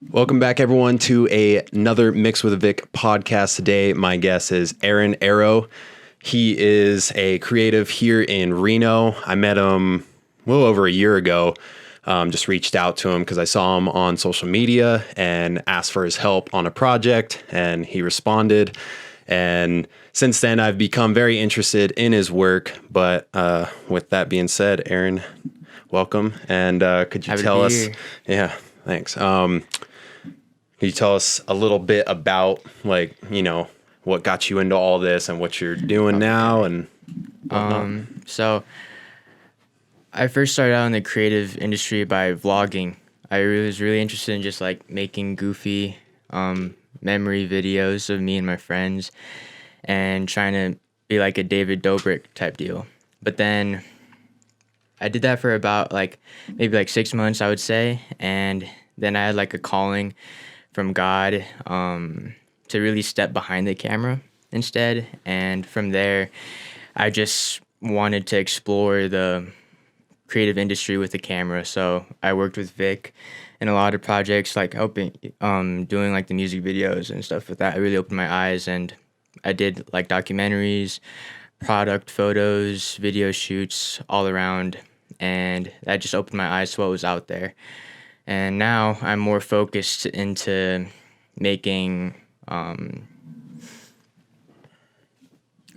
Welcome back, everyone, to another Mix with a Vic podcast. Today, my guest is Aaron Arao. He is a creative here in Reno. I met him a little over a year ago. Just reached out to him because I saw him on social media and asked for his help on a project, and he responded. And since then, I've become very interested in his work. But with that being said, Aaron, welcome. And could you tell us? Yeah, thanks. Can you tell us a little bit about, like, you know, what got you into all this and what you're doing now and whatnot? So I first started out in the creative industry by vlogging. I was really interested in just like making goofy memory videos of me and my friends and trying to be like a David Dobrik type deal. But then I did that for about maybe 6 months, I would say. And then I had like a calling from God to really step behind the camera instead. And from there, I just wanted to explore the creative industry with the camera. So I worked with Vic in a lot of projects, like helping, doing like the music videos and stuff with that. I really opened my eyes, and I did like documentaries, product photos, video shoots all around. And that just opened my eyes to what was out there. And now I'm more focused into making my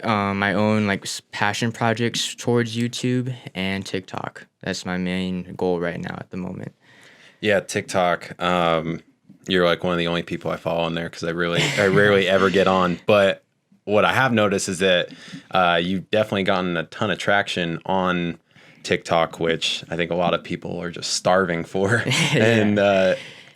own like passion projects towards YouTube and TikTok. That's my main goal right now at the moment. Yeah, TikTok. You're like one of the only people I follow on there because I rarely ever get on. But what I have noticed is that you've definitely gotten a ton of traction on TikTok, which I think a lot of people are just starving for. Yeah. And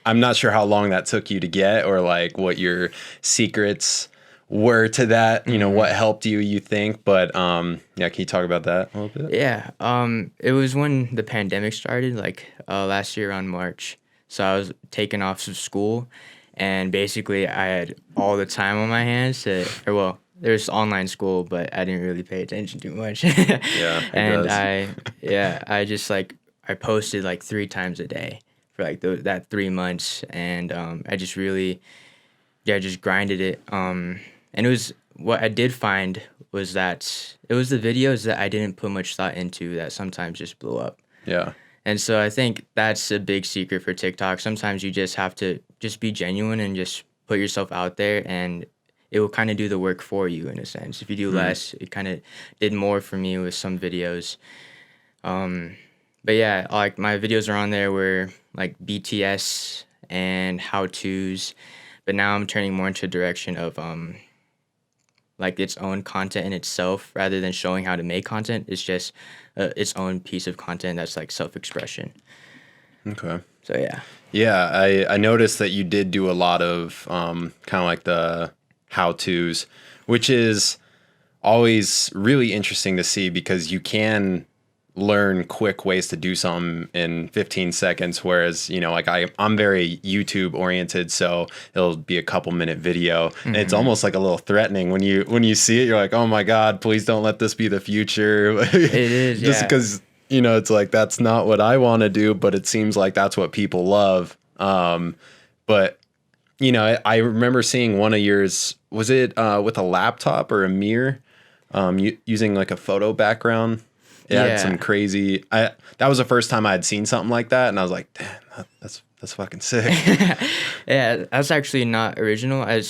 I'm not sure how long that took you to get, or like what your secrets were to that, you know, what helped you think. But yeah, can you talk about that a little bit? Yeah. It was when the pandemic started, last year around March. So I was taken off of school, and basically I had all the time on my hands there's online school, but I didn't really pay attention too much. Yeah. And I just I posted like 3 times a day for that 3 months. And I just really, just grinded it. And it was, what I did find was that it was the videos that I didn't put much thought into that sometimes just blew up. Yeah. And so I think that's a big secret for TikTok. Sometimes you just have to just be genuine and just put yourself out there, and it will kind of do the work for you in a sense. If you do less, it kind of did more for me with some videos. But yeah, like my videos are on there were like BTS and how-tos, but now I'm turning more into a direction of like its own content in itself, rather than showing how to make content. It's just its own piece of content that's like self-expression. Okay. So yeah. Yeah, I noticed that you did do a lot of kind of like the how-tos, which is always really interesting to see, because you can learn quick ways to do something in 15 seconds, whereas, you know, like I'm very YouTube oriented, so it'll be a couple minute video, and it's almost like a little threatening when you see it. You're like, oh my God, please don't let this be the future. It is, just because, you know, it's like, that's not what I want to do, but it seems like that's what people love. But you know, I remember seeing one of yours. Was it with a laptop or a mirror, using like a photo background? It had some crazy. That was the first time I had seen something like that, and I was like, damn, that's fucking sick. Yeah, that's actually not original. I've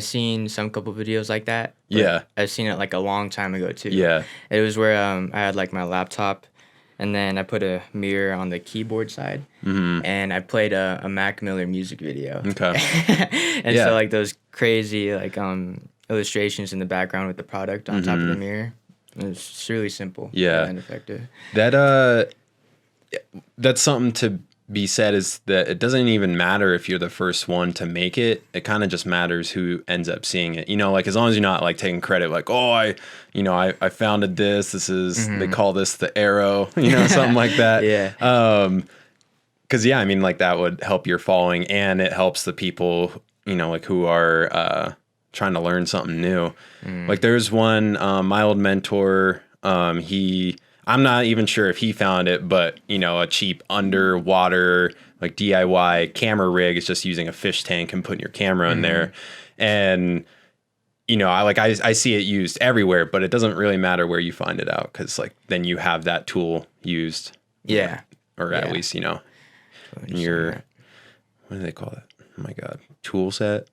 seen some couple videos like that. Yeah, I've seen it like a long time ago too. Yeah, it was where I had like my laptop, and then I put a mirror on the keyboard side, and I played a Mac Miller music video. Okay. And so like those crazy like illustrations in the background with the product on top of the mirror. It's really simple. Yeah. And effective. That's something to be said, is that it doesn't even matter if you're the first one to make it. It kind of just matters who ends up seeing it. You know, like, as long as you're not like taking credit, like, oh, I founded this. This is, they call this the Arrow, you know, something like that. Yeah. 'Cause yeah, I mean, like, that would help your following, and it helps the people, you know, like, who are, trying to learn something new. Like, there's one, my old mentor, I'm not even sure if he found it, but, you know, a cheap underwater like DIY camera rig is just using a fish tank and putting your camera in there. And, you know, I see it used everywhere, but it doesn't really matter where you find it out, because like then you have that tool used. Yeah. Or at least, you know, your, what do they call it? Oh my God. Tool set.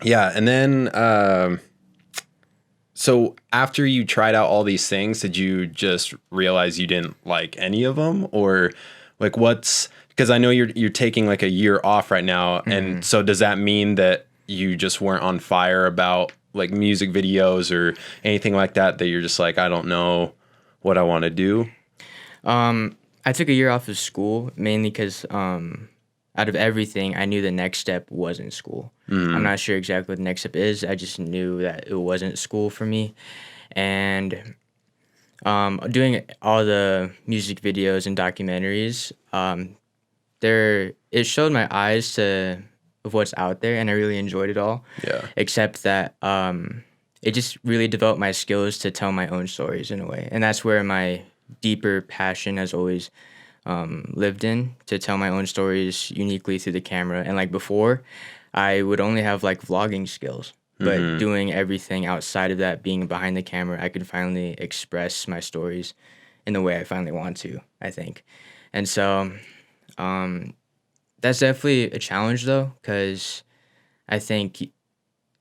Yeah. And then, so after you tried out all these things, did you just realize you didn't like any of them, or like because I know you're taking like a year off right now. And so does that mean that you just weren't on fire about like music videos or anything like that you're just like, I don't know what I want to do? I took a year off of school mainly because out of everything, I knew the next step wasn't school. I'm not sure exactly what the next step is. I just knew that it wasn't school for me. And doing all the music videos and documentaries, it showed my eyes of what's out there, and I really enjoyed it all. Yeah. Except that it just really developed my skills to tell my own stories in a way. And that's where my deeper passion has always lived in, to tell my own stories uniquely through the camera. And like before, I would only have like vlogging skills, but doing everything outside of that, being behind the camera, I could finally express my stories in the way I finally want to, I think. And so that's definitely a challenge though, because I think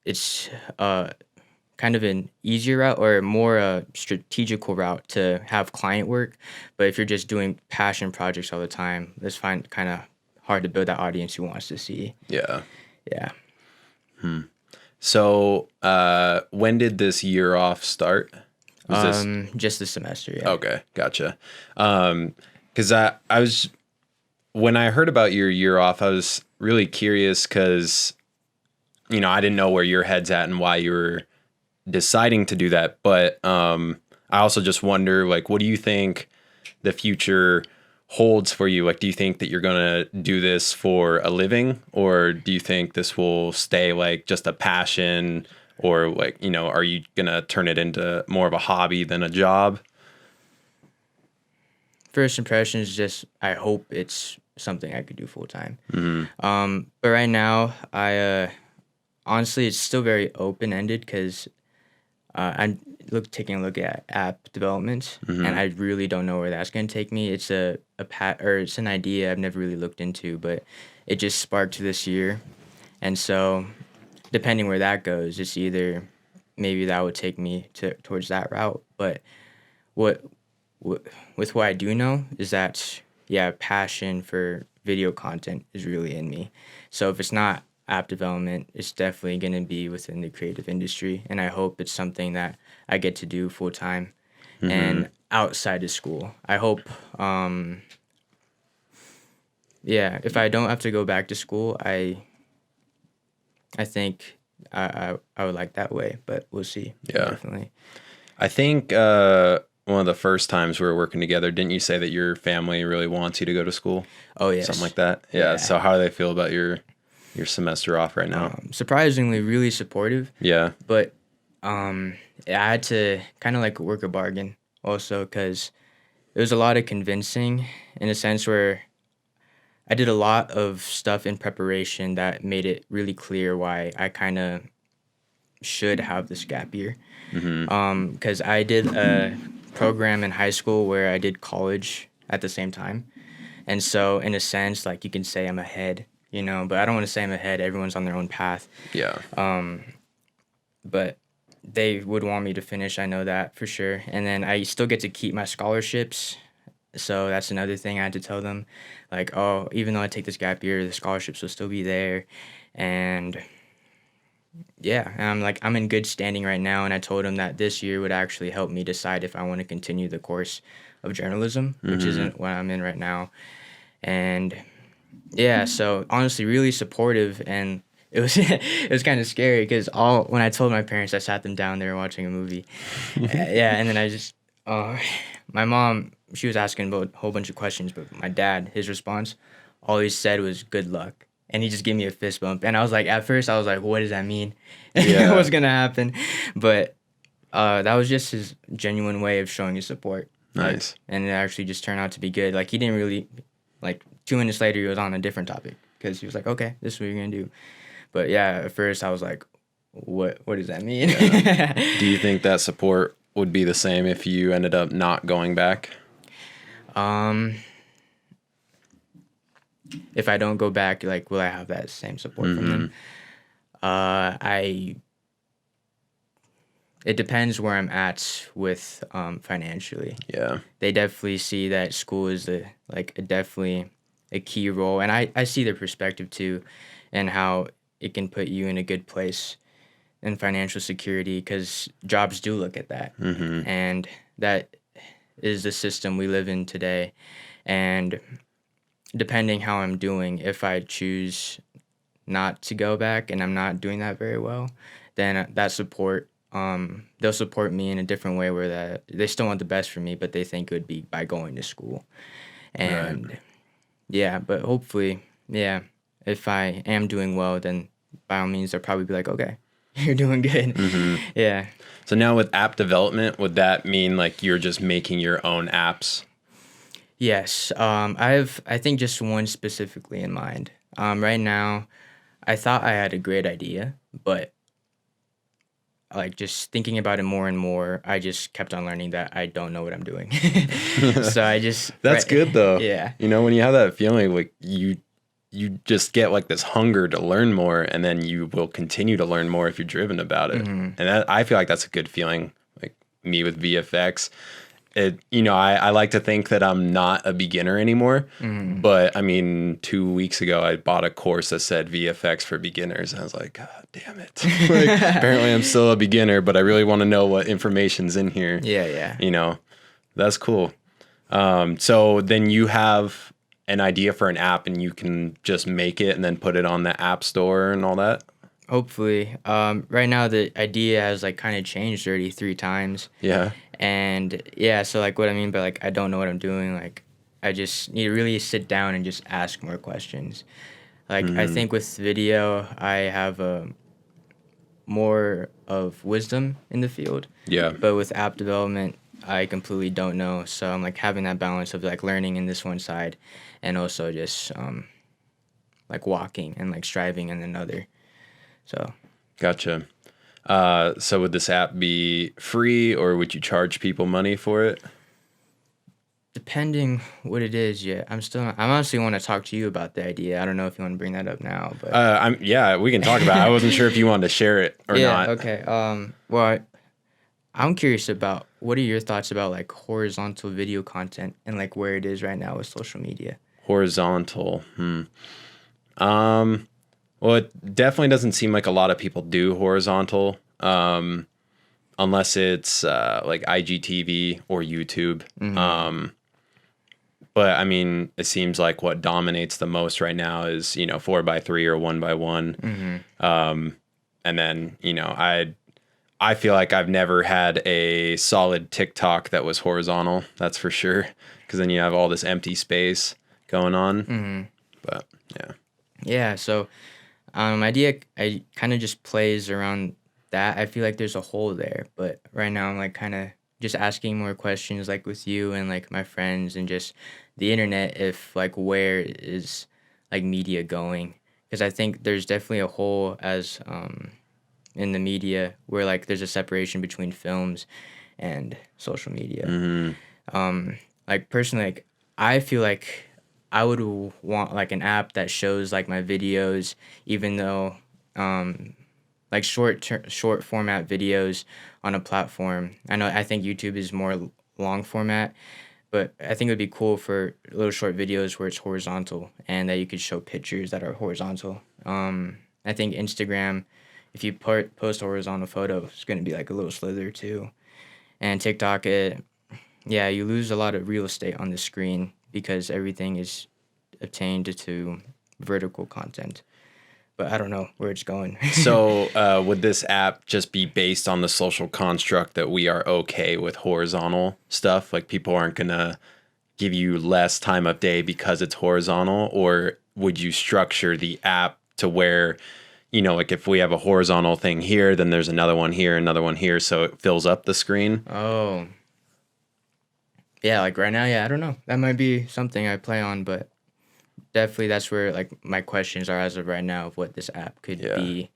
it's kind of an easier route, or more a strategical route, to have client work. But if you're just doing passion projects all the time, it's kind of hard to build that audience who wants to see. Yeah. Yeah. So when did this year off start? Was just the semester. Yeah. Okay, gotcha. Because I was, when I heard about your year off, I was really curious because, you know, I didn't know where your head's at and why you were deciding to do that. But I also just wonder, like, what do you think the future holds for you? Like, do you think that you're going to do this for a living, or do you think this will stay like just a passion, or like, you know, are you going to turn it into more of a hobby than a job? First impression is just, I hope it's something I could do full time. But right now, I honestly, it's still very open ended, because I'm taking a look at app development, and I really don't know where that's going to take me. It's it's an idea I've never really looked into, but it just sparked this year, and so depending where that goes, it's either maybe that would take me towards that route. But with what I do know is that passion for video content is really in me. So if it's not app development, it's definitely going to be within the creative industry, and I hope it's something that I get to do full time and outside of school. I hope if I don't have to go back to school, I think I would like that way, but we'll see. Definitely. I think one of the first times we were working together, didn't you say that your family really wants you to go to school? Oh yes. Something like that. Yeah. So how do they feel about your semester off right now? Surprisingly, really supportive. Yeah. But I had to kind of like work a bargain also, because it was a lot of convincing, in a sense where I did a lot of stuff in preparation that made it really clear why I kind of should have this gap year. Because I did a program in high school where I did college at the same time. And so in a sense, like, you can say I'm ahead, you know, but I don't want to say I'm ahead. Everyone's on their own path. Yeah. But they would want me to finish. I know that for sure. And then I still get to keep my scholarships. So that's another thing I had to tell them. Like, oh, even though I take this gap year, the scholarships will still be there. And yeah, and I'm in good standing right now. And I told them that this year would actually help me decide if I want to continue the course of journalism, which isn't what I'm in right now. And yeah, so honestly, really supportive. And it was kind of scary, because when I told my parents, I sat them down, they were watching a movie. And then I just, my mom, she was asking about a whole bunch of questions, but my dad, his response always said was good luck. And he just gave me a fist bump. And I was like, at first I was like, what does that mean? What's going to happen? But that was just his genuine way of showing his support. Nice. And it actually just turned out to be good. Like, he didn't really, like, 2 minutes later, he was on a different topic because he was like, okay, this is what you're going to do. But yeah, at first I was like, what does that mean? Yeah. Do you think that support would be the same if you ended up not going back? If I don't go back, like, will I have that same support from them? It depends where I'm at with financially. Yeah. They definitely see that school is definitely a key role, and I see their perspective too, and how it can put you in a good place in financial security, because jobs do look at that, and that is the system we live in today. And depending how I'm doing, if I choose not to go back and I'm not doing that very well, then that support, they'll support me in a different way, where that they still want the best for me, but they think it would be by going to school. And Right. yeah, but hopefully, yeah, if I am doing well, then by all means, they'll probably be like, okay, you're doing good. Yeah. So now with app development, would that mean like you're just making your own apps? Yes. I think just one specifically in mind. Right now, I thought I had a great idea, but like just thinking about it more and more, I just kept on learning that I don't know what I'm doing. So I just That's good though. Yeah. You know, when you have that feeling, like you just get like this hunger to learn more, and then you will continue to learn more if you're driven about it. And I feel like that's a good feeling. Like me with VFX, I like to think that I'm not a beginner anymore, but I mean, 2 weeks ago, I bought a course that said VFX for beginners. And I was like, God damn it. Like, apparently I'm still a beginner, but I really want to know what information's in here. Yeah. You know, that's cool. So then you have an idea for an app and you can just make it and then put it on the app store and all that. Hopefully. Right now the idea has like kind of changed 33 times. Yeah. And yeah, so like what I mean by like I don't know what I'm doing, like I just need to really sit down and just ask more questions. Like I think with video I have more of wisdom in the field. Yeah. But with app development I completely don't know. So I'm like having that balance of like learning in this one side and also just like walking and like striving in another. So Gotcha. So would this app be free or would you charge people money for it? depending what it is, yeah. I honestly want to talk to you about the idea. I don't know if you want to bring that up now, but We can talk about it. I wasn't sure if you wanted to share it or yeah, not. okay. Well, I'm curious about what are your thoughts about like horizontal video content and like where it is right now with social media? Horizontal. Well, it definitely doesn't seem like a lot of people do horizontal, unless it's like IGTV or YouTube. But I mean, it seems like what dominates the most right now is 4x3 or 1x1. And then I feel like I've never had a solid TikTok that was horizontal. That's for sure, because then you have all this empty space going on. But yeah. Yeah, so idea I kind of just plays around that. I feel like there's a hole there, but right now I'm like kind of just asking more questions like with you and like my friends and just the internet, if like where is like media going, because I think there's definitely a hole as in the media where like there's a separation between films and social media. Like personally, like I feel like I would want like an app that shows like my videos, even though like short format videos on a platform. I think YouTube is more long format, but I think it would be cool for little short videos where it's horizontal and that you could show pictures that are horizontal. I think Instagram, if you post a horizontal photo, it's going to be like a little slither too. And TikTok, you lose a lot of real estate on the screen because everything is obtained to vertical content. But I don't know where it's going. So would this app just be based on the social construct that we are okay with horizontal stuff? Like people aren't going to give you less time of day because it's horizontal? Or would you structure the app to where, like if we have a horizontal thing here, then there's another one here, so it fills up the screen? Oh. Yeah, like right now, yeah, I don't know. That might be something I play on, but definitely that's where like my questions are as of right now of what this app could Yeah. be.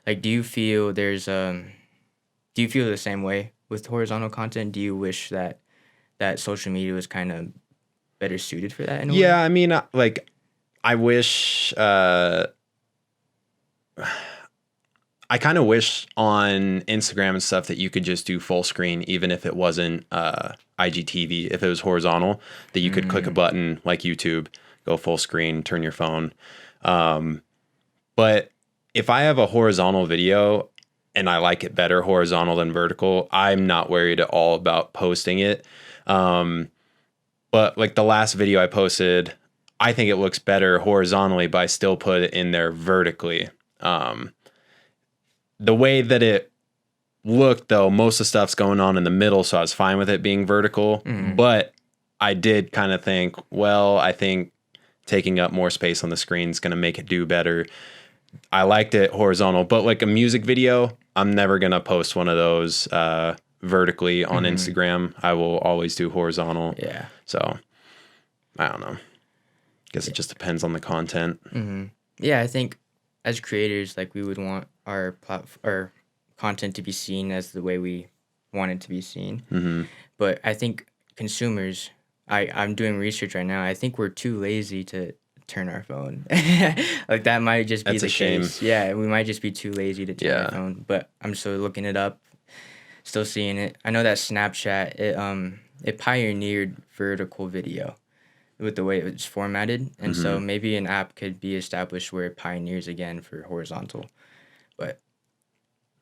Like, do you feel the same way with horizontal content? Do you wish that social media was kind of better suited for that in a Yeah, way? I mean, like, I wish, I kind of wish on Instagram and stuff that you could just do full screen, even if it wasn't IGTV, if it was horizontal, that you could click a button like YouTube, go full screen, turn your phone. But if I have a horizontal video and I like it better horizontal than vertical, I'm not worried at all about posting it. But like the last video I posted, I think it looks better horizontally, but I still put it in there vertically. The way that it looked, though, most of the stuff's going on in the middle, so I was fine with it being vertical. But I did kind of think, well, I think taking up more space on the screen is going to make it do better. I liked it horizontal, but like a music video, I'm never going to post one of those vertically on Instagram. I will always do horizontal. Yeah. So I don't know. Guess it just depends on the content. Yeah, I think as creators, like we would want our content to be seen as the way we want it to be seen. But I think consumers, I'm doing research right now. I think we're too lazy to turn our phone. Like that might just be That's the a shame. case. Yeah, we might just be too lazy to turn our phone. But I'm still looking it up, still seeing it. I know that Snapchat it pioneered vertical video with the way it was formatted, and so maybe an app could be established where it pioneers again for horizontal. But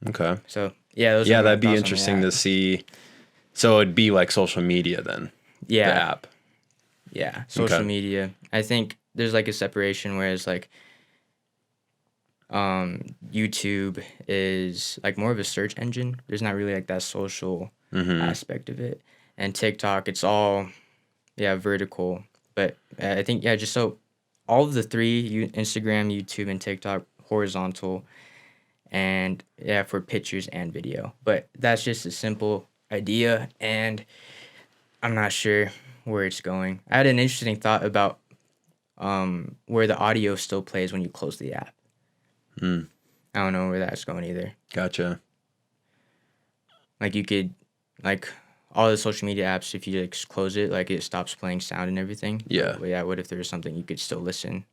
Okay. so yeah, those are Yeah, my that'd be thoughts on the interesting to app. see. So it'd be like social media then, the Yeah, app. yeah, social Okay. media. I think there's like a separation, whereas like YouTube is like more of a search engine. There's not really like that social aspect of it, and TikTok, it's all vertical. But I think just so all of the three, Instagram, YouTube, and TikTok, horizontal, and for pictures and video. But that's just a simple idea, and I'm not sure where it's going. I had an interesting thought about where the audio still plays when you close the app. I don't know where that's going either. Gotcha. Like you could, like all the social media apps, if you like close it, like it stops playing sound and everything. Yeah. But yeah. What if there was something you could still listen?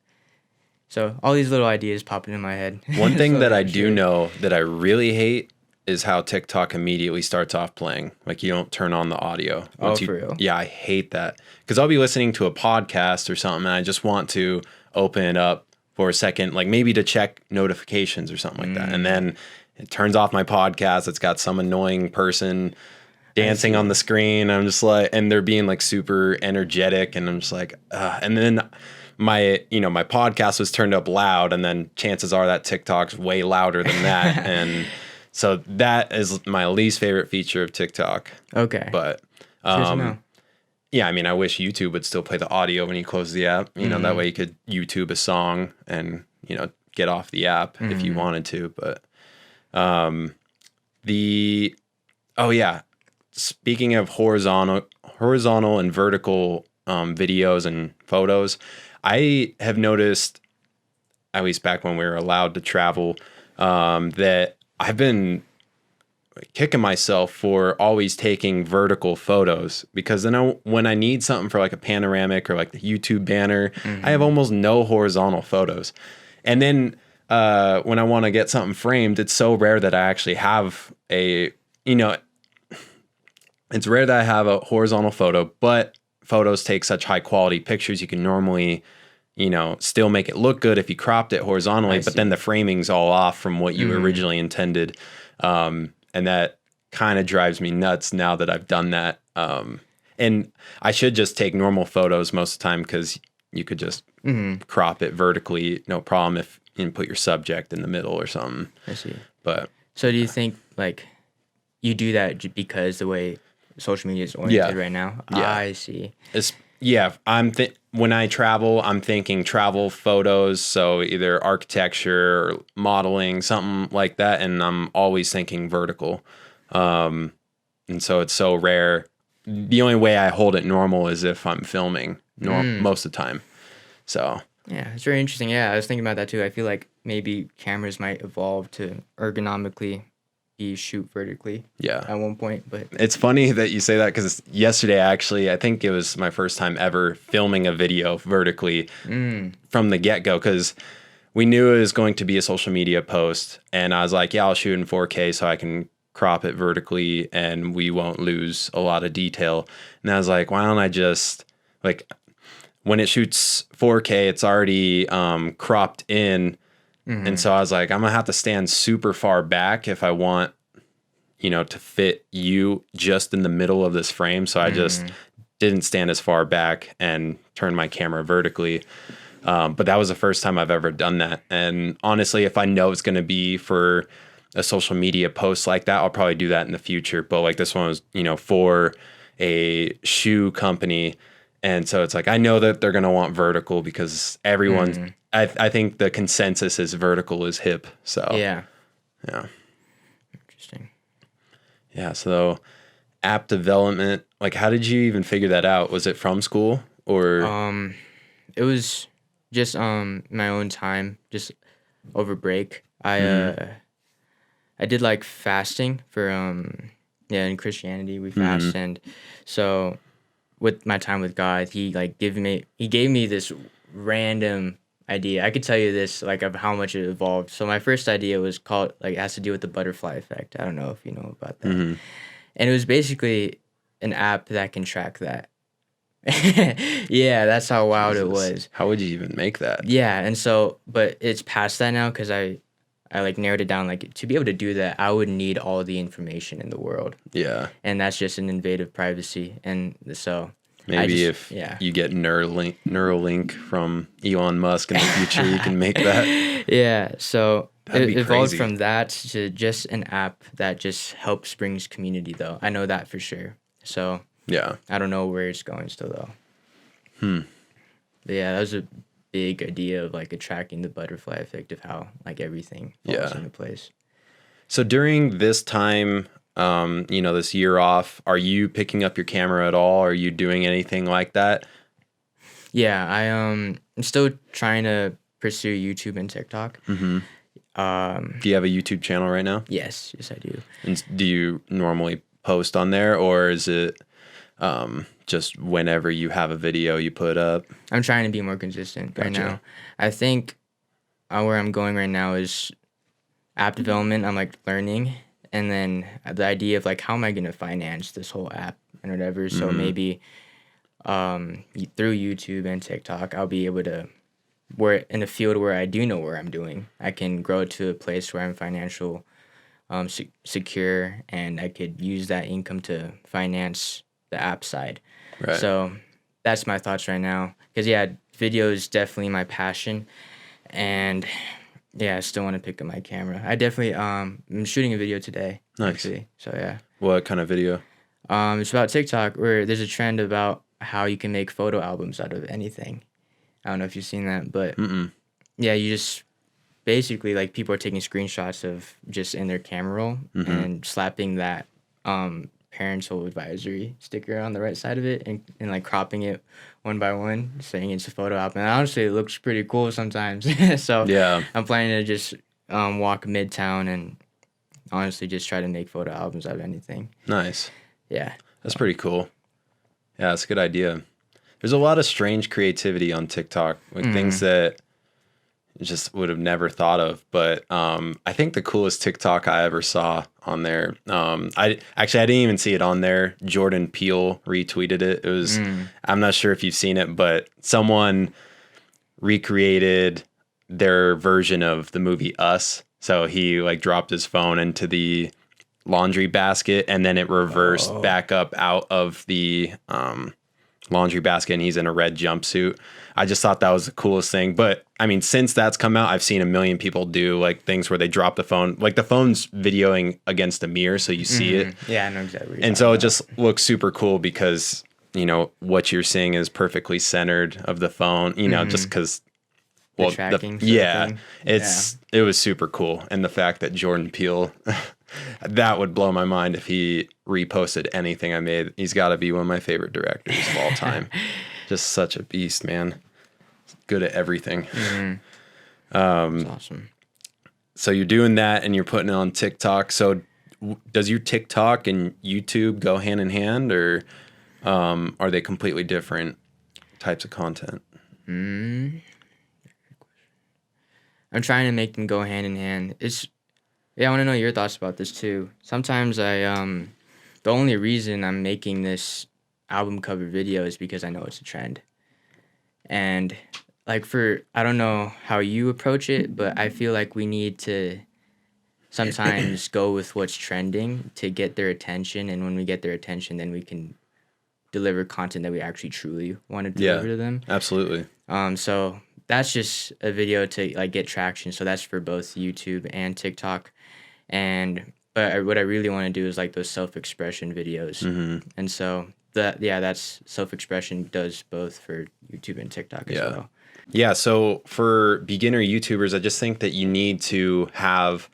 So all these little ideas popping in my head. One thing So that yeah, I do know that I really hate is how TikTok immediately starts off playing. Like you don't turn on the audio. For real? Yeah, I hate that. Because I'll be listening to a podcast or something and I just want to open it up for a second, like maybe to check notifications or something like that. And then it turns off my podcast. It's got some annoying person dancing on the screen. I'm just like, and they're being like super energetic. And I'm just like, and then my podcast was turned up loud. And then chances are that TikTok's way louder than that. And so that is my least favorite feature of TikTok. Okay. But Good to know. yeah, I mean, I wish YouTube would still play the audio when you close the app. You know, that way you could YouTube a song and, get off the app if you wanted to. But speaking of horizontal and vertical videos and photos, I have noticed, at least back when we were allowed to travel, that I've been kicking myself for always taking vertical photos, because then when I need something for like a panoramic or like the YouTube banner, I have almost no horizontal photos. And then when I want to get something framed, it's so rare that I actually have it's rare that I have a horizontal photo, but photos take such high quality pictures. You can normally, still make it look good if you cropped it horizontally, but then the framing's all off from what you originally intended. And that kind of drives me nuts now that I've done that. And I should just take normal photos most of the time, because you could just crop it vertically, no problem, if you put your subject in the middle or something. I see. But so do you think like you do that because the way social media is oriented right now? Yeah. I see. When I travel, I'm thinking travel photos, so either architecture or modeling, something like that, and I'm always thinking vertical. And so it's so rare. the only way I hold it normal is if I'm filming most of the time. So yeah, it's very interesting. Yeah, I was thinking about that too. I feel like maybe cameras might evolve to ergonomically be shoot vertically. Yeah. At one point, but it's funny that you say that because yesterday, actually, I think it was my first time ever filming a video vertically from the get-go, because we knew it was going to be a social media post, and I was like, yeah, I'll shoot in 4K so I can crop it vertically and we won't lose a lot of detail. And I was like, why don't I just, like, when it shoots 4K, it's already cropped in. And so I was like, I'm gonna have to stand super far back if I want, to fit you just in the middle of this frame. So I just didn't stand as far back and turned my camera vertically. But that was the first time I've ever done that. And honestly, if I know it's gonna be for a social media post like that, I'll probably do that in the future. But like this one was, for a shoe company. And so it's like, I know that they're going to want vertical because everyone, I think the consensus is vertical is hip. So yeah. Interesting. Yeah. So app development, like, how did you even figure that out? Was it from school or? It was just, my own time, just over break. I did like fasting for, in Christianity we fast. And so with my time with God, he gave me this random idea. I could tell you this, like, of how much it evolved. So my first idea was called, it has to do with the butterfly effect. I don't know if you know about that. And it was basically an app that can track that. Yeah, that's how wild it was. How would you even make that? Yeah, and so, but it's past that now because I narrowed it down. Like, to be able to do that, I would need all the information in the world. Yeah. And that's just an invasive privacy. And so maybe if you get Neuralink from Elon Musk in the future, you can make that. Yeah. So it evolved from that to just an app that just helps brings community, though. I know that for sure. So yeah, I don't know where it's going still, though. But yeah, that was a big idea of attracting the butterfly effect of how everything falls into place. So during this time, this year off, are you picking up your camera at all? Are you doing anything like that? Yeah, I'm still trying to pursue YouTube and TikTok. Do you have a YouTube channel right now? Yes, I do. And do you normally post on there, or is it just whenever you have a video you put up? I'm trying to be more consistent right now. I think where I'm going right now is app development. I'm learning, and then the idea of how am I going to finance this whole app and whatever. So maybe through YouTube and TikTok, I'll be able to, where in a field where I do know where I'm doing, I can grow to a place where I'm financial secure, and I could use that income to finance the app side. Right. So that's my thoughts right now. Because video is definitely my passion, and I still want to pick up my camera. I definitely I'm shooting a video today. Nice. Actually. So yeah. What kind of video? It's about TikTok, where there's a trend about how you can make photo albums out of anything. I don't know if you've seen that, but yeah, you just basically people are taking screenshots of just in their camera roll and slapping that parental advisory sticker on the right side of it and cropping it one by one, saying it's a photo album. And honestly, it looks pretty cool sometimes. So yeah, I'm planning to just walk Midtown and honestly just try to make photo albums out of anything. Nice. Yeah. That's pretty cool. Yeah, that's a good idea. There's a lot of strange creativity on TikTok, things that just would have never thought of. But I think the coolest TikTok I ever saw on there, I didn't even see it on there. Jordan Peele retweeted it. It was, I'm not sure if you've seen it, but someone recreated their version of the movie Us. So he dropped his phone into the laundry basket, and then it reversed back up out of the laundry basket, and he's in a red jumpsuit. I just thought that was the coolest thing. But I mean, since that's come out, I've seen a million people do things where they drop the phone, the phone's videoing against the mirror, so you see it. Yeah, I know exactly. And so it just looks super cool because what you're seeing is perfectly centered of the phone. Just because. Well, the tracking. It was super cool, and the fact that Jordan Peele That would blow my mind if he reposted anything I made. He's got to be one of my favorite directors of all time. Just such a beast, man. Good at everything. Mm-hmm. That's awesome. So you're doing that and you're putting it on TikTok. So does your TikTok and YouTube go hand in hand, or are they completely different types of content? I'm trying to make them go hand in hand. I want to know your thoughts about this too. Sometimes the only reason I'm making this album cover video is because I know it's a trend. And like I don't know how you approach it, but I feel like we need to sometimes go with what's trending to get their attention. And when we get their attention, then we can deliver content that we actually truly want to deliver to them. Absolutely. So that's just a video to like get traction. So that's for both YouTube and TikTok. But what I really want to do is like those self-expression videos. Mm-hmm. And so that's self-expression does both for YouTube and TikTok as well. Yeah. So for beginner YouTubers, I just think that you need to have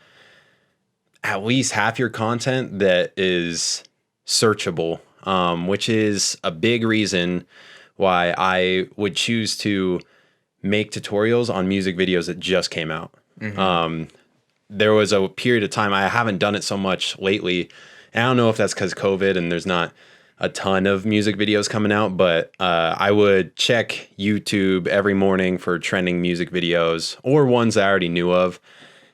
at least half your content that is searchable, which is a big reason why I would choose to make tutorials on music videos that just came out. Mm-hmm. There was a period of time, I haven't done it so much lately. And I don't know if that's because COVID and there's not a ton of music videos coming out, but I would check YouTube every morning for trending music videos or ones I already knew of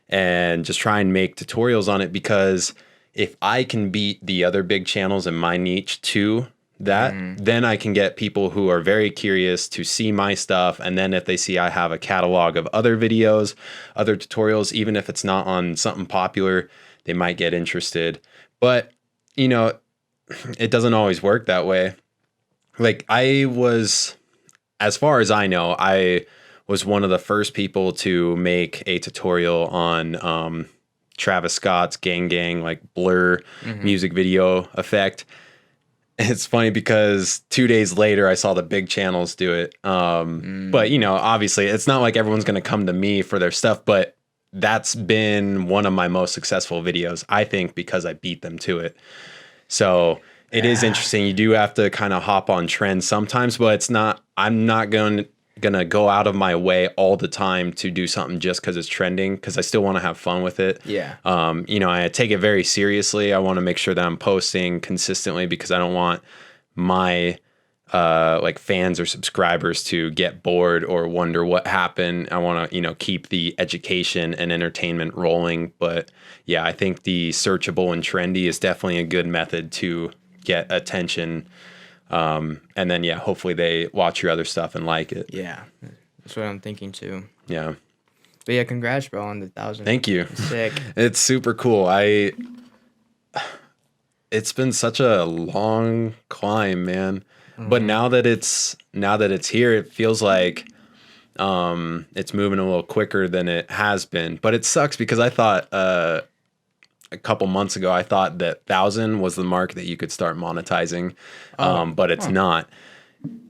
and just try and make tutorials on it, because if I can beat the other big channels in my niche to that, then I can get people who are very curious to see my stuff. And then if they see I have a catalog of other videos, other tutorials, even if it's not on something popular, they might get interested. But, it doesn't always work that way. Like as far as I know, I was one of the first people to make a tutorial on Travis Scott's Gang Gang, like Blur music video effect. It's funny because 2 days later, I saw the big channels do it. But, obviously, it's not like everyone's going to come to me for their stuff, but that's been one of my most successful videos, I think, because I beat them to it. So it is interesting. You do have to kind of hop on trends sometimes, but I'm not going to go out of my way all the time to do something just because it's trending, because I still want to have fun with it. Yeah. I take it very seriously. I want to make sure that I'm posting consistently, because I don't want my fans or subscribers to get bored or wonder what happened. I want to, keep the education and entertainment rolling. But yeah, I think the searchable and trendy is definitely a good method to get attention. And then, hopefully they watch your other stuff and like it. Yeah, that's what I'm thinking too. Yeah. But yeah, congrats, bro, on the 1,000. Thank you. Sick. It's super cool. It's been such a long climb, man. Mm-hmm. But now that it's here, it feels like it's moving a little quicker than it has been. But it sucks because I thought a couple months ago, I thought that 1,000 was the mark that you could start monetizing, but it's not.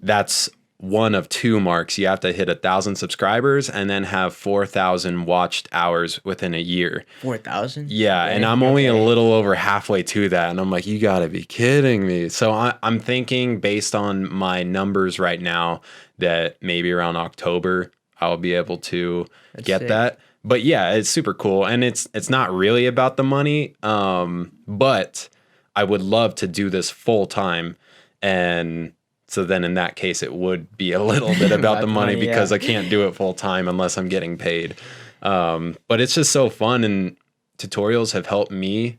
That's one of two marks. You have to hit 1,000 subscribers and then have 4,000 watched hours within a year. 4,000? Yeah, and I'm only a little over halfway to that, and I'm like, you gotta be kidding me. So I'm thinking, based on my numbers right now, that maybe around October I'll be able to get that. But yeah, it's super cool, and it's not really about the money, but I would love to do this full time, and so then in that case it would be a little bit about the money, because I can't do it full time unless I'm getting paid. But it's just so fun, and tutorials have helped me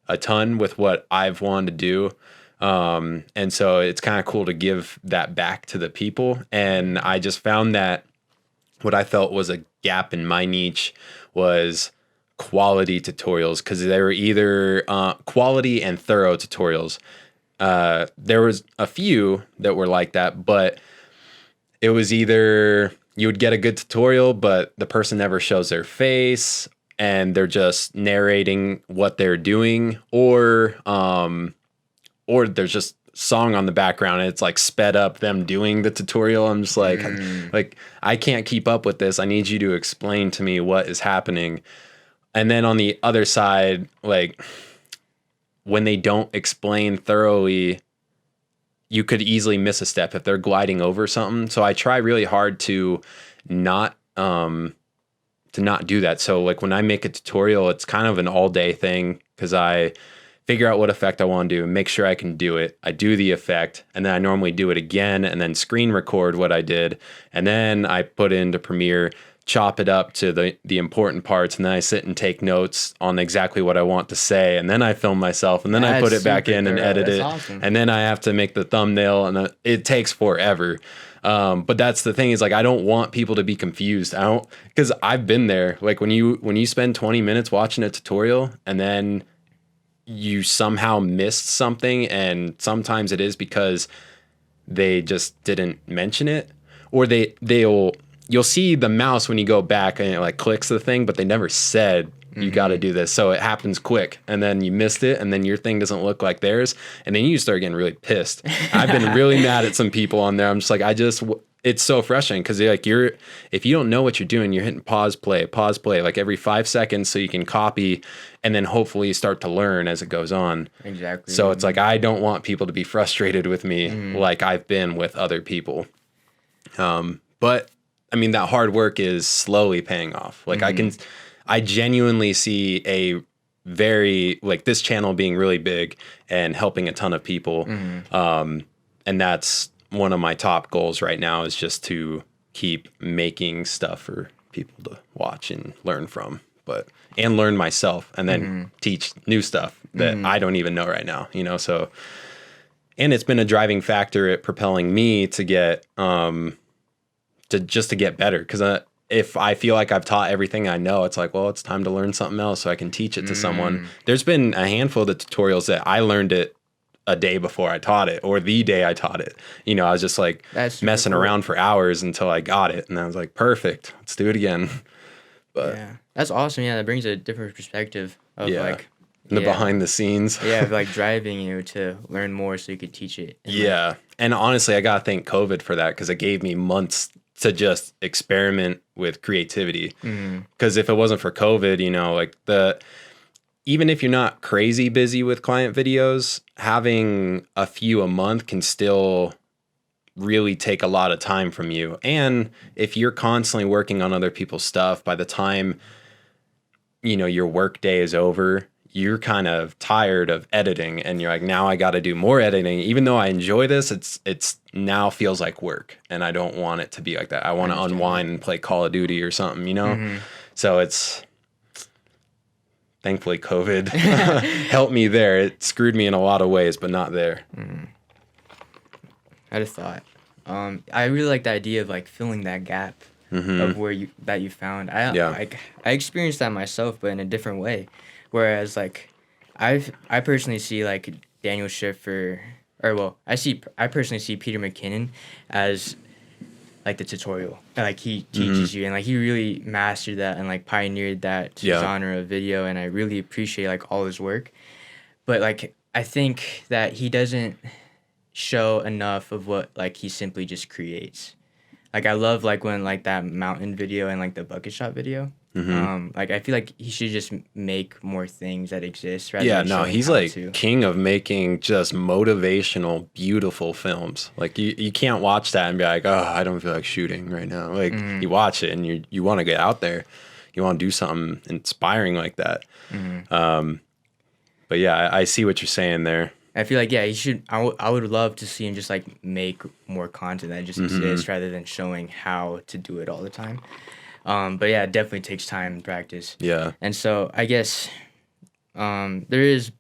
a ton with what I've wanted to do. And so it's kind of cool to give that back to the people. And I just found that what I felt was a gap in my niche was quality tutorials, because they were either quality and thorough tutorials. There was a few that were like that, but it was either you would get a good tutorial, but the person never shows their face and they're just narrating what they're doing, or there's just song on the background and it's like sped up them doing the tutorial. I'm just like I can't keep up with this. I need you to explain to me what is happening. And then on the other side, like when they don't explain thoroughly, you could easily miss a step if they're gliding over something. So I try really hard to not do that. So like when I make a tutorial, it's kind of an all day thing because I figure out what effect I want to do, make sure I can do it. I do the effect, and then I normally do it again and then screen record what I did. And then I put into Premiere, chop it up to the important parts, and then I sit and take notes on exactly what I want to say. And then I film myself, and then I put it back in and edit it. Awesome. And then I have to make the thumbnail, and it takes forever. But that's the thing is like, I don't want people to be confused. Because I've been there. Like when you spend 20 minutes watching a tutorial and then you somehow missed something, and sometimes it is because they just didn't mention it, or you'll see the mouse when you go back and it like clicks the thing, but they never said you got to do this. So it happens quick, and then you missed it, and then your thing doesn't look like theirs, and then you start getting really pissed. I've been really mad at some people on there. I'm just like, it's so frustrating because like if you don't know what you're doing, you're hitting pause play like every 5 seconds so you can copy, and then hopefully you start to learn as it goes on. Exactly. So it's like, I don't want people to be frustrated with me like I've been with other people. But I mean, that hard work is slowly paying off. Like I genuinely see a very, like this channel being really big and helping a ton of people. And that's one of my top goals right now, is just to keep making stuff for people to watch and learn from, and learn myself, and then teach new stuff that I don't even know right now, so, and it's been a driving factor at propelling me to get, to get better. Cause if I feel like I've taught everything I know, it's like, well, it's time to learn something else so I can teach it to someone. There's been a handful of the tutorials that I learned it a day before I taught it, or the day I taught it. I was just like messing around for hours until I got it. And I was like, perfect, let's do it again. But yeah, that's awesome. Yeah, that brings a different perspective of like the behind the scenes. Of like driving you to learn more so you could teach it. And honestly, I gotta thank COVID for that, because it gave me months to just experiment with creativity. Because if it wasn't for COVID, like even if you're not crazy busy with client videos, having a few a month can still really take a lot of time from you. And if you're constantly working on other people's stuff, by the time, your work day is over, you're kind of tired of editing, and you're like, now I got to do more editing. Even though I enjoy this, it's now feels like work, and I don't want it to be like that. I want to unwind and play Call of Duty or something, So it's, thankfully COVID helped me there. It screwed me in a lot of ways, but not there. I just thought, I really like the idea of like filling that gap of where you found. I experienced that myself, but in a different way. Whereas like I personally see like Daniel Schiffer, I personally see Peter McKinnon as like the tutorial. Like he teaches you, and like he really mastered that and like pioneered that genre of video, and I really appreciate like all his work. But like I think that he doesn't show enough of what like he simply just creates. Like I love like when like that mountain video and like the bucket shot video. Like I feel like he should just make more things that exist. Rather than he's like king of making just motivational, beautiful films. Like you can't watch that and be like, oh, I don't feel like shooting right now. Like you watch it and you want to get out there, you want to do something inspiring like that. But yeah, I see what you're saying there. I feel like he should. I would love to see him just like make more content that just exists, rather than showing how to do it all the time. But yeah, it definitely takes time and practice. Yeah. And so I guess there's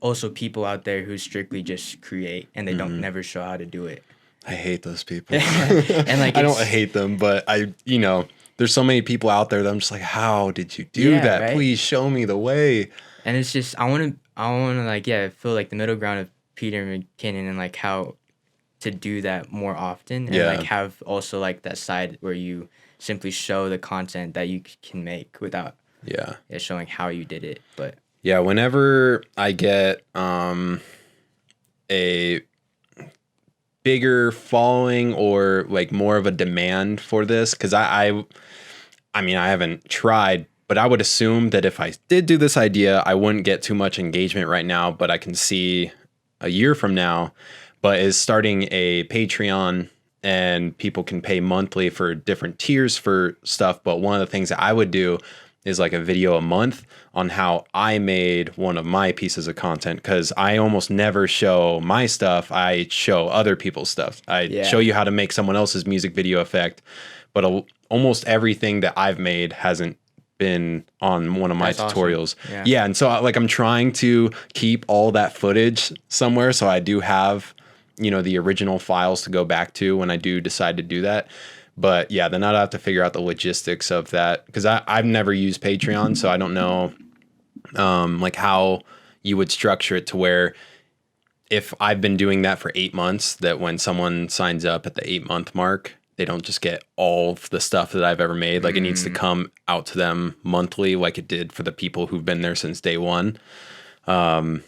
also people out there who strictly just create, and they don't never show how to do it. I hate those people. And like I don't hate them, but there's so many people out there that I'm just like, how did you do that? Right? Please show me the way. And it's just I want to like feel like the middle ground of Peter McKinnon, and like how to do that more often, and like have also like that side where you simply show the content that you can make without showing how you did it. But whenever I get a bigger following or like more of a demand for this, because I mean I haven't tried But I would assume that if I did do this idea, I wouldn't get too much engagement right now, but I can see a year from now, but is starting a Patreon, and people can pay monthly for different tiers for stuff. But one of the things that I would do is like a video a month on how I made one of my pieces of content, because I almost never show my stuff. I show other people's stuff. I show you how to make someone else's music video effect, but almost everything that I've made hasn't been on one of my tutorials. Awesome. Yeah. And so like I'm trying to keep all that footage somewhere, so I do have, you know, the original files to go back to when I do decide to do that. But yeah, then I'd have to figure out the logistics of that, because I've never used Patreon, so I don't know like how you would structure it to where if I've been doing that for 8 months, that when someone signs up at the 8-month mark, they don't just get all of the stuff that I've ever made. Like it needs to come out to them monthly, like it did for the people who've been there since day one. Yeah,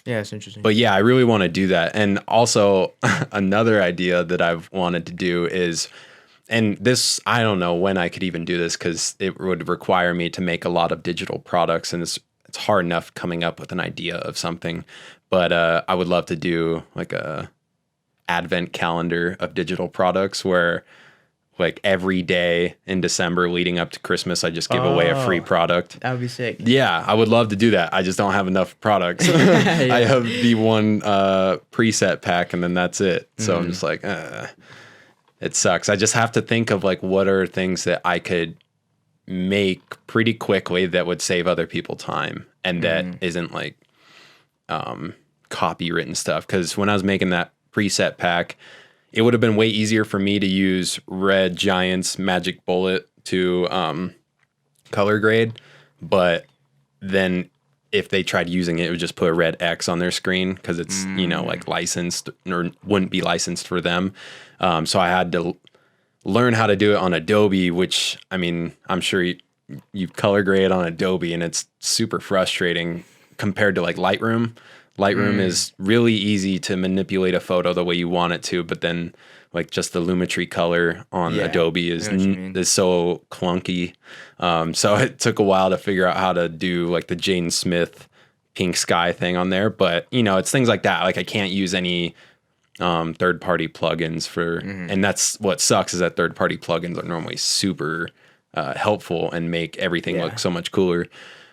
it's interesting. But yeah, I really want to do that. And also another idea that I've wanted to do is, and this, I don't know when I could even do this, because it would require me to make a lot of digital products, and it's hard enough coming up with an idea of something. But I would love to do like a advent calendar of digital products where like every day in December leading up to Christmas, I just give away a free product. That would be sick. Yeah, I would love to do that. I just don't have enough products. I have the one preset pack, and then that's it. So I'm just like, it sucks. I just have to think of like what are things that I could make pretty quickly that would save other people time, and that isn't like copywritten stuff. Because when I was making that preset pack, it would have been way easier for me to use Red Giant's Magic Bullet to color grade, but then if they tried using it, it would just put a red X on their screen, because it's you know, like licensed or wouldn't be licensed for them. So I had to learn how to do it on Adobe, which, I mean, I'm sure you color grade on Adobe, and it's super frustrating compared to like Lightroom. Lightroom is really easy to manipulate a photo the way you want it to, but then like just the Lumetri color on Adobe is so clunky. So it took a while to figure out how to do like the Jaden Smith pink sky thing on there. But you know, it's things like that. Like I can't use any third-party plugins for, and that's what sucks, is that third-party plugins are normally super helpful and make everything look so much cooler.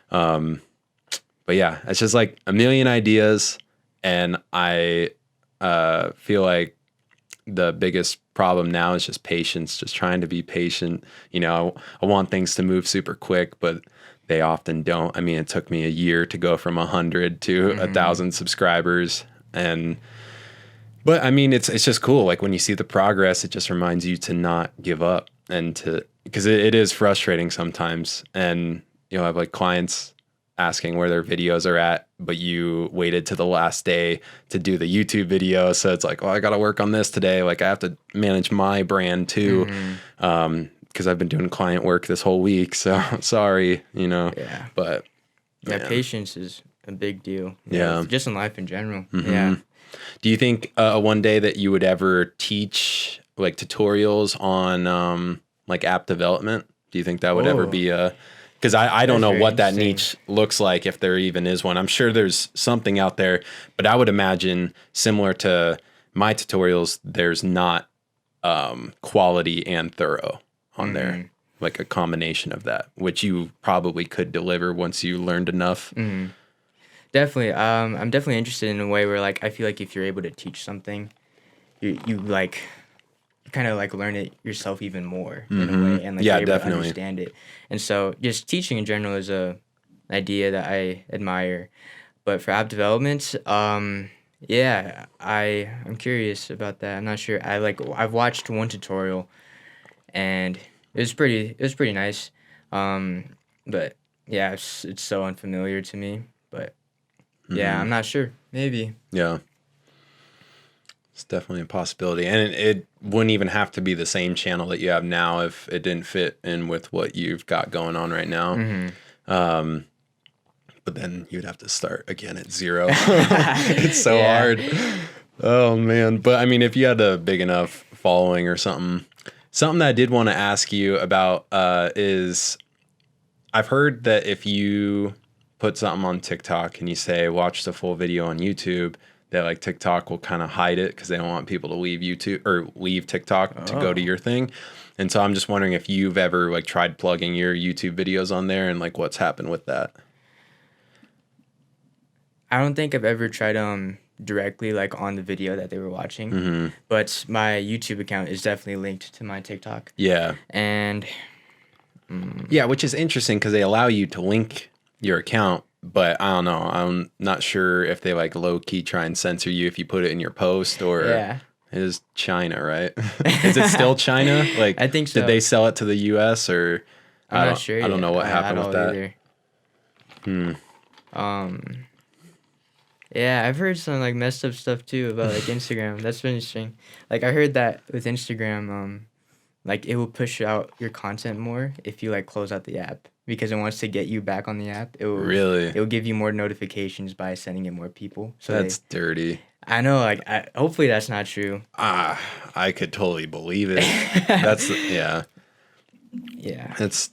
But yeah, it's just like a million ideas, and I feel like the biggest problem now is just patience, just trying to be patient. You know, I want things to move super quick, but they often don't. I mean, it took me a year to go from 100 to 1,000 subscribers, but I mean, it's just cool. Like when you see the progress, it just reminds you to not give up, and because it is frustrating sometimes. And you know, I have like clients asking where their videos are at, but you waited to the last day to do the YouTube video. So it's like, oh, I got to work on this today. Like I have to manage my brand too. Because I've been doing client work this whole week. So sorry, you know, but patience is a big deal. Yeah. Just in life in general. Yeah. Do you think one day that you would ever teach like tutorials on like app development? Do you think that would ever be because I don't know what that niche looks like, if there even is one. I'm sure there's something out there, but I would imagine similar to my tutorials, there's not quality and thorough on there, like a combination of that, which you probably could deliver once you learned enough. Definitely. I'm definitely interested in a way where like I feel like if you're able to teach something, you like kind of like learn it yourself even more in a way, and like you're able to understand it. And so just teaching in general is a idea that I admire. But for app development, I'm curious about that. I'm not sure. I've watched one tutorial, and it was pretty nice. But yeah, it's so unfamiliar to me. But yeah, I'm not sure. Maybe. Yeah. It's definitely a possibility. And it wouldn't even have to be the same channel that you have now if it didn't fit in with what you've got going on right now. But then you'd have to start again at zero. It's so hard. Oh, man. But I mean, if you had a big enough following or something that I did want to ask you about is, I've heard that if you put something on TikTok and you say watch the full video on YouTube, that like TikTok will kind of hide it because they don't want people to leave YouTube or leave TikTok to go to your thing. And so I'm just wondering if you've ever like tried plugging your YouTube videos on there and like what's happened with that. I don't think I've ever tried directly like on the video that they were watching, but my YouTube account is definitely linked to my TikTok. Yeah. And yeah, which is interesting because they allow you to link your account, but I don't know. I'm not sure if they like low key try and censor you if you put it in your post or it is China, right? Is it still China? Like, I think so. Did they sell it to the US or I'm not sure. I don't know what happened with that. Either. Yeah, I've heard some like messed up stuff too about like Instagram. That's been interesting. Like I heard that with Instagram, like it will push out your content more if you like close out the app because it wants to get you back on the app. It will Really? It will give you more notifications by sending it more people. So that's dirty. I know. Like, hopefully that's not true. I could totally believe it. That's yeah. Yeah. That's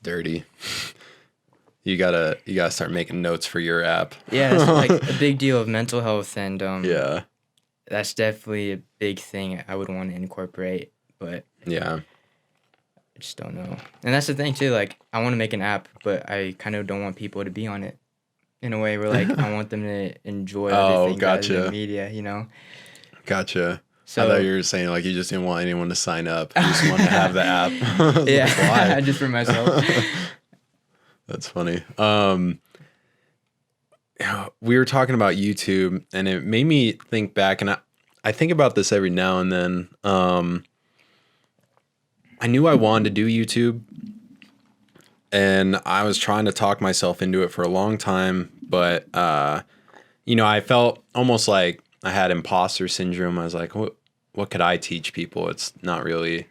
dirty. You gotta start making notes for your app. Yeah, it's like a big deal of mental health, and yeah, that's definitely a big thing I would want to incorporate. But yeah, I just don't know. And that's the thing too. Like, I want to make an app, but I kind of don't want people to be on it. In a way where like I want them to enjoy everything rather than media, you know. Gotcha. So, I thought you were saying like you just didn't want anyone to sign up. You just want to have the app. Yeah, just for myself. That's funny. We were talking about YouTube, and it made me think back, and I think about this every now and then. I knew I wanted to do YouTube, and I was trying to talk myself into it for a long time, but I felt almost like I had imposter syndrome. I was like, what could I teach people? It's not really.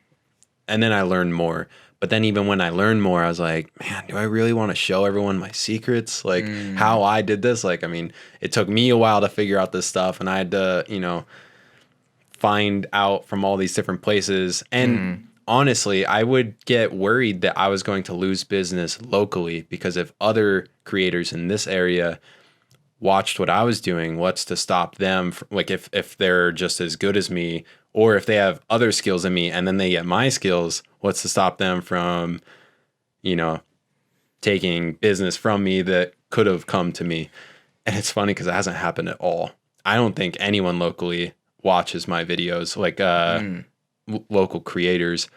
And then I learned more. But then even when I learned more, I was like, man, do I really want to show everyone my secrets? Like how I did this? Like, I mean, it took me a while to figure out this stuff, and I had to, find out from all these different places. And honestly, I would get worried that I was going to lose business locally because if other creators in this area watched what I was doing, what's to stop them from, like if they're just as good as me, or if they have other skills than me and then they get my skills, what's to stop them from, taking business from me that could have come to me? And it's funny because it hasn't happened at all. I don't think anyone locally watches my videos, like local creators.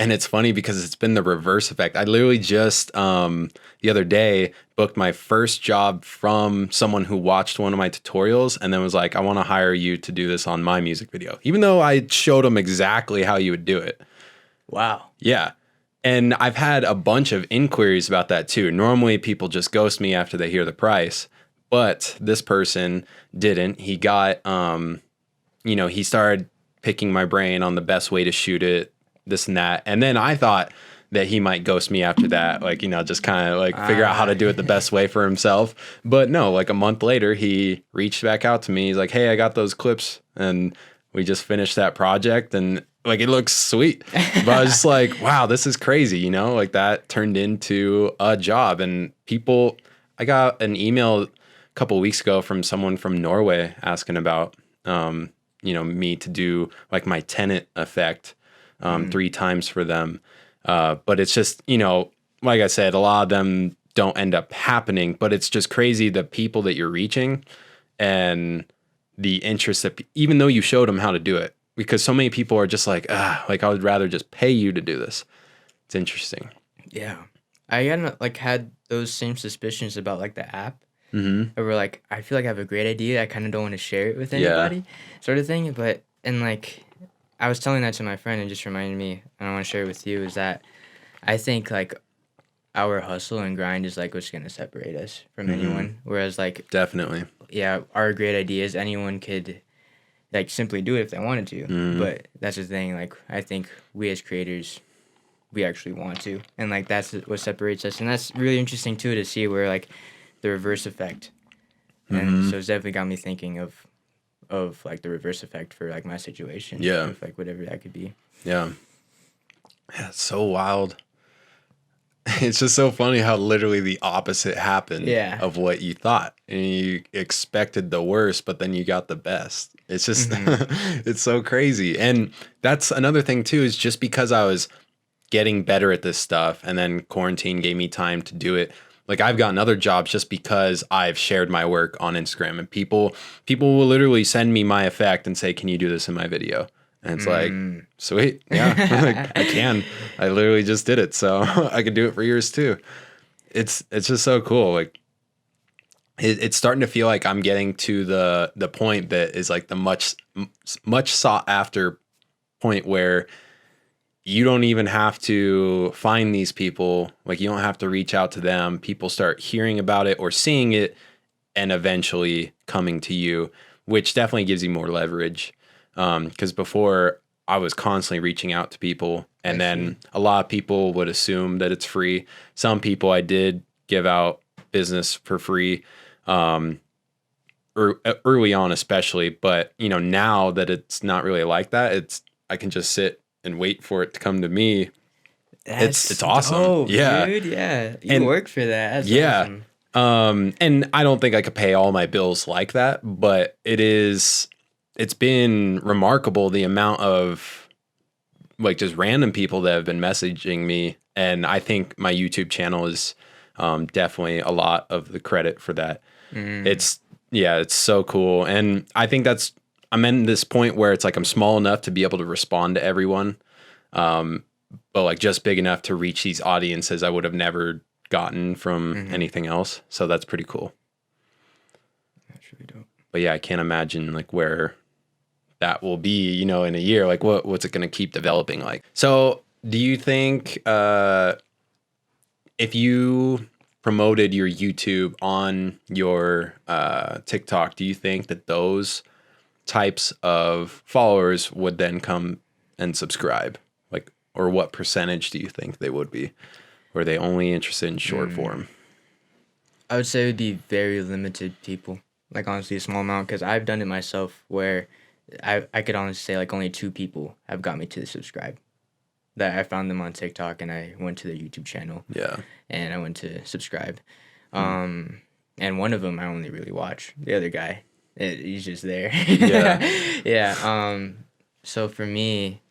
And it's funny because it's been the reverse effect. I literally just the other day booked my first job from someone who watched one of my tutorials and then was like, I want to hire you to do this on my music video, even though I showed them exactly how you would do it. Wow. Yeah. And I've had a bunch of inquiries about that too. Normally people just ghost me after they hear the price, but this person didn't. He got, he started picking my brain on the best way to shoot it, this and that. And then I thought that he might ghost me after that, like, just kind of like figure out how to do it the best way for himself. But no, like a month later, he reached back out to me. He's like, hey, I got those clips and we just finished that project and like, it looks sweet. But I was just like, wow, this is crazy. Like that turned into a job. And I got an email a couple of weeks ago from someone from Norway asking about, me to do like my tenant effect 3 times for them. But it's just, like I said, a lot of them don't end up happening, but it's just crazy the people that you're reaching and the interest that, even though you showed them how to do it, because so many people are just like I would rather just pay you to do this. It's interesting. Yeah. I had those same suspicions about like the app. Where like, I feel like I have a great idea. I kind of don't want to share it with anybody sort of thing. But, and like, I was telling that to my friend and just reminded me, and I want to share it with you, is that I think like our hustle and grind is like what's going to separate us from anyone. Whereas like, definitely. Yeah. Our great ideas, anyone could like simply do it if they wanted to. But that's the thing. Like, I think we as creators, we actually want to, and like, that's what separates us. And that's really interesting too, to see where like, the reverse effect, and so it's definitely got me thinking of like the reverse effect for like my situation, of like whatever that could be. Yeah, it's so wild. it's just so funny how literally the opposite happened Yeah. of what you thought. And you expected the worst, but then you got the best. It's just, it's so crazy. And that's another thing too, is just because I was getting better at this stuff and then quarantine gave me time to do it. Like I've gotten other jobs just because I've shared my work on Instagram, and people will literally send me my effect and say, "Can you do this in my video?" And it's like, sweet, yeah, like, I can. I literally just did it, so I could do it for yours too. It's just so cool. Like it's starting to feel like I'm getting to the point that is like the much sought after point where you don't even have to find these people. Like you don't have to reach out to them. People start hearing about it or seeing it and eventually coming to you, which definitely gives you more leverage. Because before I was constantly reaching out to people, and then a lot of people would assume that it's free. Some people I did give out business for free, early on especially. But you know, now that it's not really like that, I can just sit and wait for it to come to me. It's awesome. Dope, yeah, dude. Yeah, you work for that. That's yeah. awesome. And I don't think I could pay all my bills like that, but it's been remarkable the amount of like just random people that have been messaging me. And I think my YouTube channel is definitely a lot of the credit for that. It's so cool. And I think I'm in this point where it's like I'm small enough to be able to respond to everyone. But like just big enough to reach these audiences I would have never gotten from anything else. So that's pretty cool. That's really dope. But yeah, I can't imagine like where that will be, you know, in a year. Like what's it going to keep developing like? So do you think if you promoted your YouTube on your TikTok, do you think that those types of followers would then come and subscribe? Like, or what percentage do you think they would be? Or are they only interested in short form? I would say it would be very limited people. Like honestly, a small amount, because I've done it myself where I could honestly say like only 2 people have got me to subscribe. That I found them on TikTok and I went to their YouTube channel. Yeah. And I went to subscribe. And one of them I only really watch. The other guy, he's just there. Yeah. Yeah. So for me,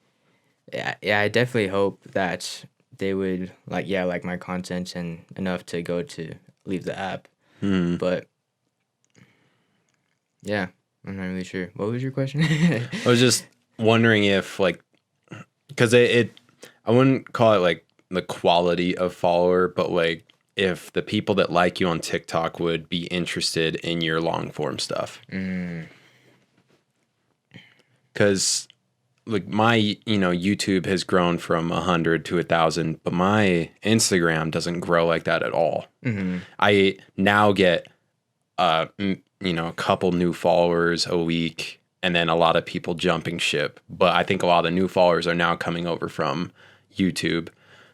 yeah, I definitely hope that they would like my content and enough to go to leave the app. But yeah, I'm not really sure. What was your question? I was just wondering if like, because I wouldn't call it like the quality of follower, but like if the people that like you on TikTok would be interested in your long form stuff. Because like my, you know, YouTube has grown from 100 to 1,000, but my Instagram doesn't grow like that at all. I now get, you know, a couple new followers a week, and then a lot of people jumping ship. But I think a lot of new followers are now coming over from YouTube.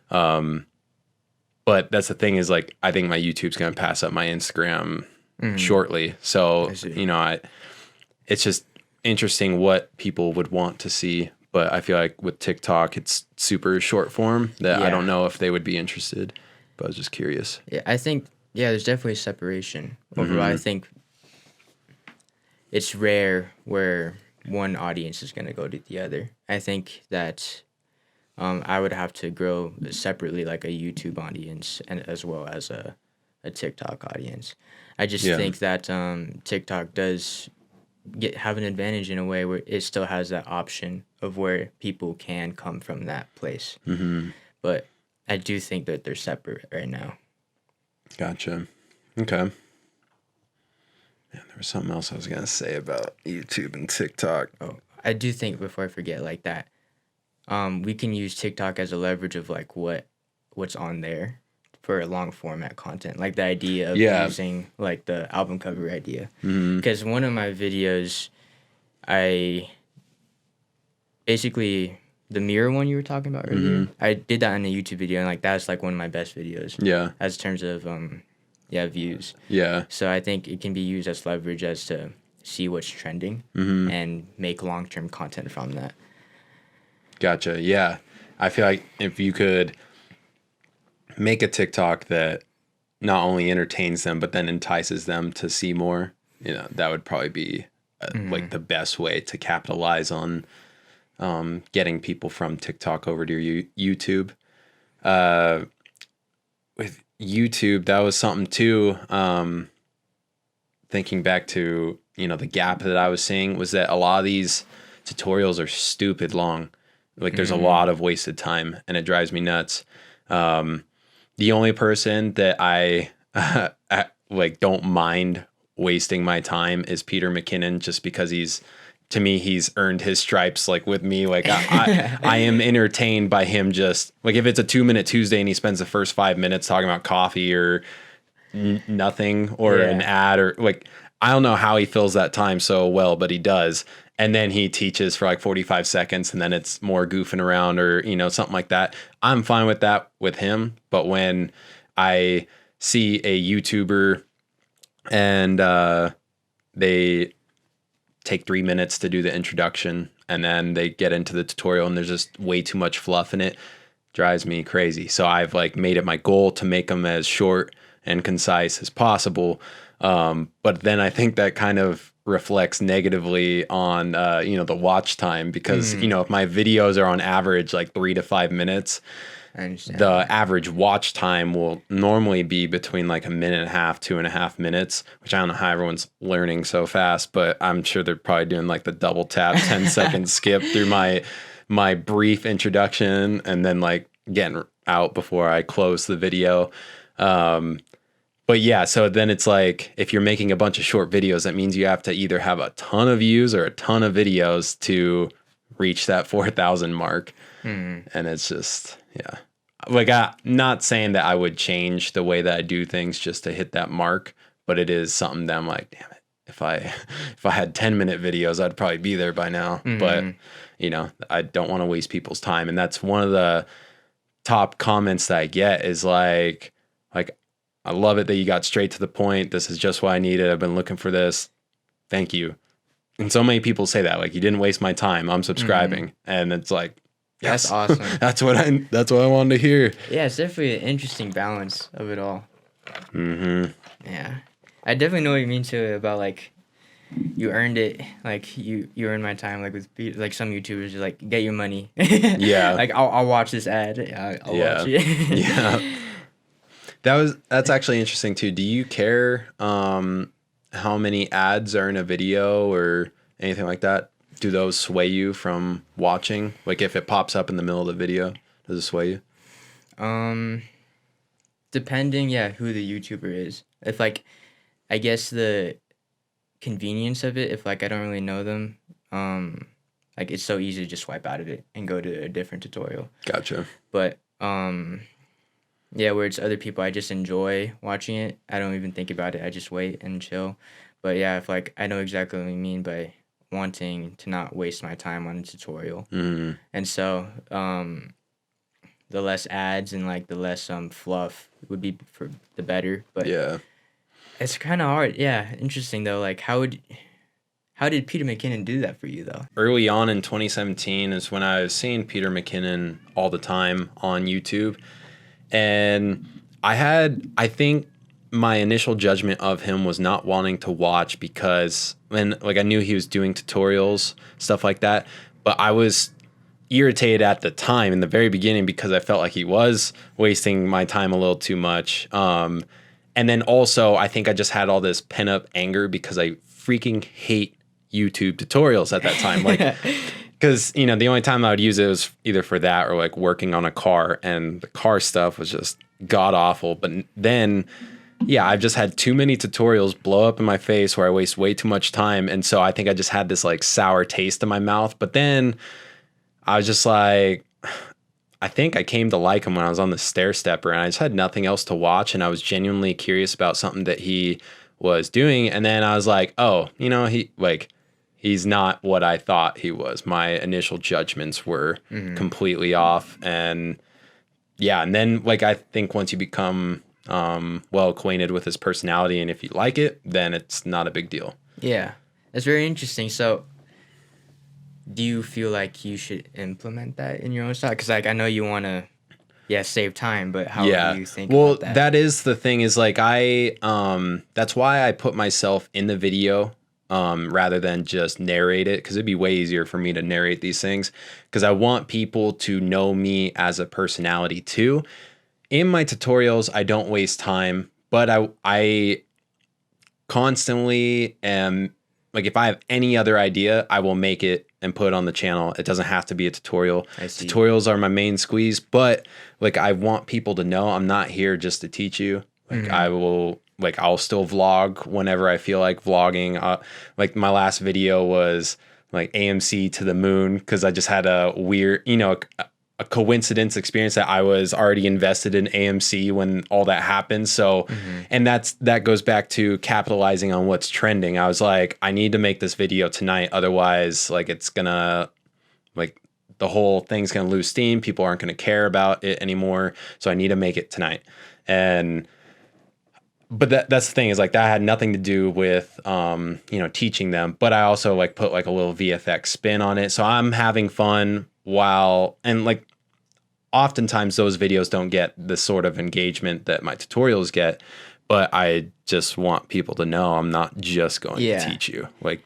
But that's the thing is like, I think my YouTube's going to pass up my Instagram shortly. So, you know, it's just interesting what people would want to see. But I feel like with TikTok, it's super short form that I don't know if they would be interested. But I was just curious. Yeah, I think, there's definitely a separation. Overall, I think it's rare where one audience is going to go to the other. I think that I would have to grow separately like a YouTube audience and as well as a TikTok audience. I just think that TikTok does have an advantage in a way where it still has that option of where people can come from that place. But I do think that they're separate right now. Gotcha. Okay. Yeah, there was something else I was going to say about YouTube and TikTok. Oh, I do think before I forget like that, we can use TikTok as a leverage of like what's on there for a long format content, like the idea of using like the album cover idea. Because one of my videos, I basically the mirror one you were talking about earlier, I did that in a YouTube video, and like that's like one of my best videos. As terms of views. So I think it can be used as leverage as to see what's trending and make long-term content from that. Gotcha. Yeah. I feel like if you could make a TikTok that not only entertains them, but then entices them to see more, that would probably be like the best way to capitalize on getting people from TikTok over to your YouTube. With YouTube, that was something too. Thinking back to, the gap that I was seeing was that a lot of these tutorials are stupid long. Like there's a lot of wasted time and it drives me nuts. The only person that I like don't mind wasting my time is Peter McKinnon, just because he's earned his stripes like with me. Like I am entertained by him. Just like if it's a 2-minute Tuesday and he spends the first 5 minutes talking about coffee or nothing or an ad or like, I don't know how he fills that time so well, but he does. And then he teaches for like 45 seconds and then it's more goofing around or, something like that. I'm fine with that with him. But when I see a YouTuber and they take 3 minutes to do the introduction and then they get into the tutorial and there's just way too much fluff in it, drives me crazy. So I've like made it my goal to make them as short and concise as possible. But then I think that kind of reflects negatively on, the watch time because, if my videos are on average like 3 to 5 minutes, the average watch time will normally be between like 1.5 minutes, 2.5 minutes, which I don't know how everyone's learning so fast, but I'm sure they're probably doing like the double tap 10-second skip through my brief introduction and then like getting out before I close the video. But yeah, so then it's like, if you're making a bunch of short videos, that means you have to either have a ton of views or a ton of videos to reach that 4,000 mark. And it's just, yeah. Like, I'm not saying that I would change the way that I do things just to hit that mark, but it is something that I'm like, damn it. If I had 10-minute videos, I'd probably be there by now. But, I don't want to waste people's time. And that's one of the top comments that I get is like, I love it that you got straight to the point. This is just what I needed. I've been looking for this. Thank you. And so many people say that, like, you didn't waste my time. I'm subscribing. And it's like, yes, that's awesome. that's what I wanted to hear. Yeah, it's definitely an interesting balance of it all. Yeah. I definitely know what you mean too about like you earned it, like you earned my time, like with like some YouTubers just like get your money. Yeah. Like I'll watch this ad. I'll watch it. Yeah. That's actually interesting too. Do you care how many ads are in a video or anything like that? Do those sway you from watching? Like if it pops up in the middle of the video, does it sway you? Depending, who the YouTuber is. If like, I guess the convenience of it, if like I don't really know them, like it's so easy to just swipe out of it and go to a different tutorial. Gotcha. But where it's other people, I just enjoy watching it. I don't even think about it. I just wait and chill. But yeah, if like I know exactly what you mean by wanting to not waste my time on a tutorial. And so the less ads and like the less fluff would be for the better. But yeah, it's kind of hard. Yeah, interesting though. Like how did Peter McKinnon do that for you though? Early on in 2017 is when I was seeing Peter McKinnon all the time on YouTube. And I think my initial judgment of him was not wanting to watch because I knew he was doing tutorials, stuff like that, but I was irritated at the time in the very beginning because I felt like he was wasting my time a little too much. And then also I think I just had all this pent up anger because I freaking hate YouTube tutorials at that time. Like, because, the only time I would use it was either for that or like working on a car, and the car stuff was just god awful. But then, I've just had too many tutorials blow up in my face where I waste way too much time. And so I think I just had this like sour taste in my mouth. But then I was just like, I think I came to like him when I was on the stair stepper and I just had nothing else to watch. And I was genuinely curious about something that he was doing. And then I was like, oh, he's not what I thought he was. My initial judgments were completely off. And and then I think once you become well acquainted with his personality and if you like it, then it's not a big deal. Yeah, that's very interesting. So do you feel like you should implement that in your own style? Because I know you want to save time, but how do you think well, about that? that is the thing is like that's why I put myself in the video rather than just narrate it, because it'd be way easier for me to narrate these things, because I want people to know me as a personality too. In my tutorials, I don't waste time, but I constantly am like, if I have any other idea, I will make it and put it on the channel. It doesn't have to be a tutorial. I see. Tutorials are my main squeeze, but like, I want people to know I'm not here just to teach you. Like I'll still vlog whenever I feel like vlogging. Like my last video was like AMC to the moon, because I just had a weird, a coincidence experience that I was already invested in AMC when all that happened. So, and that goes back to capitalizing on what's trending. I was like, I need to make this video tonight. Otherwise, like, it's gonna, like, the whole thing's gonna lose steam. People aren't gonna care about it anymore. So I need to make it tonight. But that's the thing, is like, that had nothing to do with, teaching them, but I also like put like a little VFX spin on it. So I'm having fun and like, oftentimes those videos don't get the sort of engagement that my tutorials get, but I just want people to know I'm not just going to teach you. Like,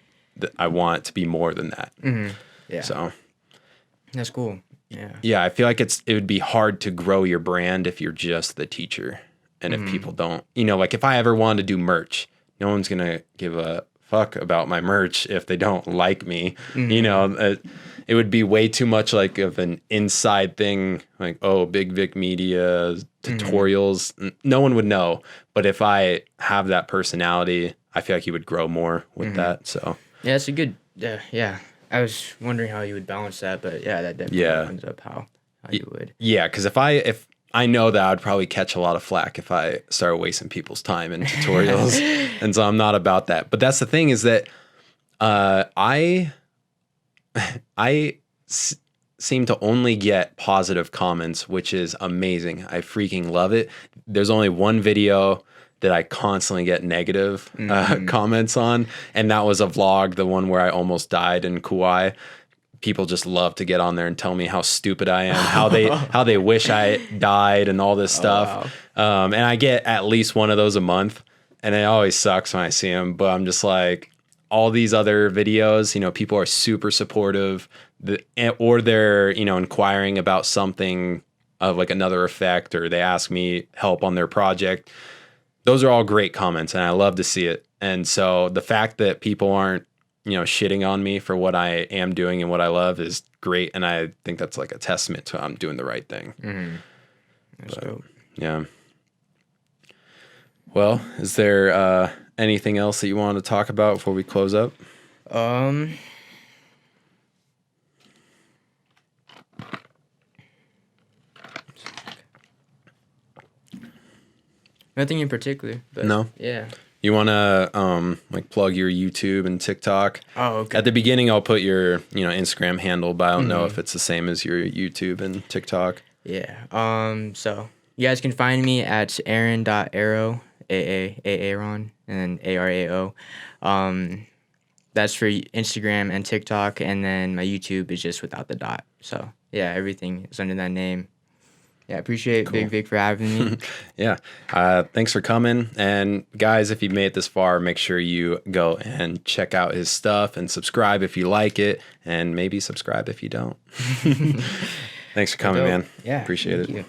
I want it to be more than that. Yeah. So That's cool. Yeah. Yeah. I feel like it would be hard to grow your brand if you're just the teacher. And if people don't, like, if I ever wanted to do merch, no one's going to give a fuck about my merch if they don't like me. It would be way too much like of an inside thing, like, oh, Big Vic Media tutorials. No one would know. But if I have that personality, I feel like you would grow more with that. So yeah, it's a good. Yeah, I was wondering how you would balance that, but yeah, that definitely opens up how you would. Yeah, because if I know that I'd probably catch a lot of flack if I started wasting people's time in tutorials, and so I'm not about that. But that's the thing, is that I seem to only get positive comments, which is amazing. I freaking love it. There's only one video that I constantly get negative comments on, and that was a vlog, the one where I almost died in Kauai. People just love to get on there and tell me how stupid I am, how they wish I died, and all this stuff. Wow. And I get at least one of those a month, and it always sucks when I see them. But I'm just like, all these other videos, people are super supportive, or they're, inquiring about something of like another effect, or they ask me help on their project. Those are all great comments, and I love to see it. And so the fact that people aren't, shitting on me for what I am doing and what I love is great. And I think that's like a testament to I'm doing the right thing. That's dope. Yeah. Well, is there anything else that you want to talk about before we close up? Nothing in particular. But no. Yeah. You want to like plug your YouTube and TikTok? Oh, okay. At the beginning, I'll put your Instagram handle, but I don't know if it's the same as your YouTube and TikTok. Yeah. So you guys can find me at Aaron.Arao, Aaron, and then Arao. That's for Instagram and TikTok, and then my YouTube is just without the dot. So yeah, everything is under that name. Yeah, I appreciate Big Vic for having me. Yeah. Thanks for coming. And guys, if you've made it this far, make sure you go and check out his stuff and subscribe if you like it, and maybe subscribe if you don't. Thanks for coming, man. Yeah. Appreciate it. You.